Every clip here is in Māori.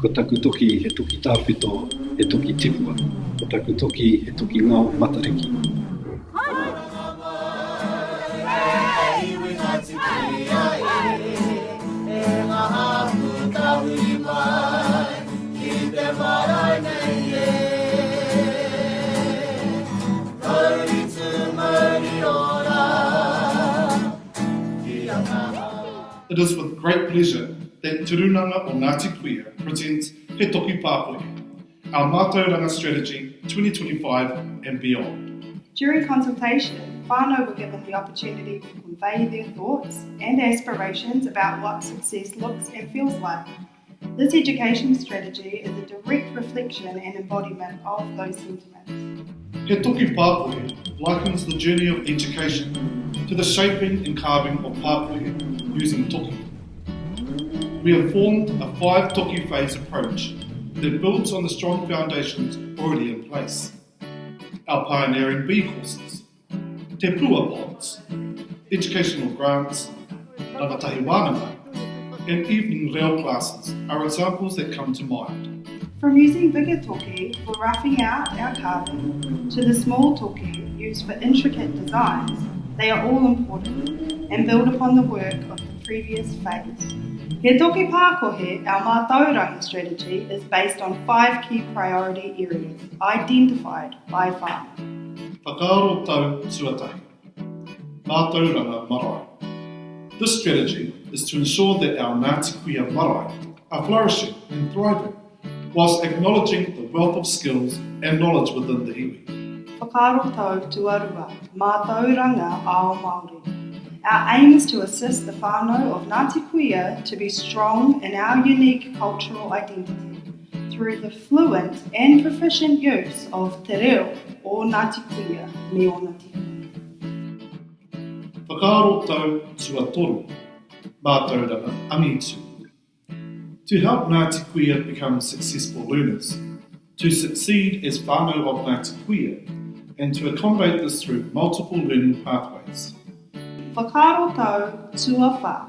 Ko taku toki he toki tāwhito, he toki tipua. Ko taku toki he toki ngao matariki. It is with great pleasure that Te Runanga o Ngāti Kuia presents He Toki Pāpoe, our Mātauranga Strategy 2025 and beyond. During consultation, whānau were given the opportunity to convey their thoughts and aspirations about what success looks and feels like. This education strategy is a direct reflection and embodiment of those sentiments. He Toki Pāpoe likens the journey of education to the shaping and carving of Pāpoe using toki. We have formed a 5 toki phase approach that builds on the strong foundations already in place. Our pioneering B courses, Te Pua Pods, educational grants, Rangatahi Wānanga, and evening reo classes are examples that come to mind. From using bigger toki for roughing out our carving to the small toki used for intricate designs, they are all important and build upon the work of the previous phase. He Toki Pākohe, our Mātauranga strategy, is based on 5 key priority areas identified by whānau. Whakaaro tau tuatahi, Mātauranga marae. This strategy is to ensure that our Ngāti Kuia marae are flourishing and thriving, whilst acknowledging the wealth of skills and knowledge within the iwi. Whakaaro tau tuarua, Mātauranga ao Māori. Our aim is to assist the whānau of Ngāti Kuia to be strong in our unique cultural identity through the fluent and proficient use of te reo o Ngāti Kuia me o Ngāti Kuia. Whakaaro tau tuatoru, Mātauranga amitu. To help Ngāti Kuia become successful learners, to succeed as whānau of Ngāti Kuia, and to accommodate this through multiple learning pathways. Whakaaro tau tuawha,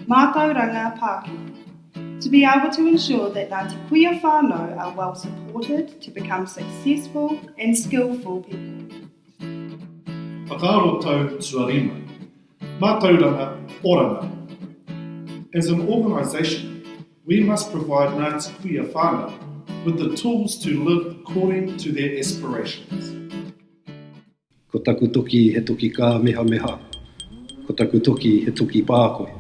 Mātauranga Pākehā, to be able to ensure that Ngāti Kuia whānau are well supported to become successful and skillful people. Whakaaro tau tuarima, Mātauranga oranga. As an organisation, we must provide Ngāti Kuia whānau with the tools to live according to their aspirations. Ko taku toki he toki ka meha meha. Ko taku toki he toki pākoe.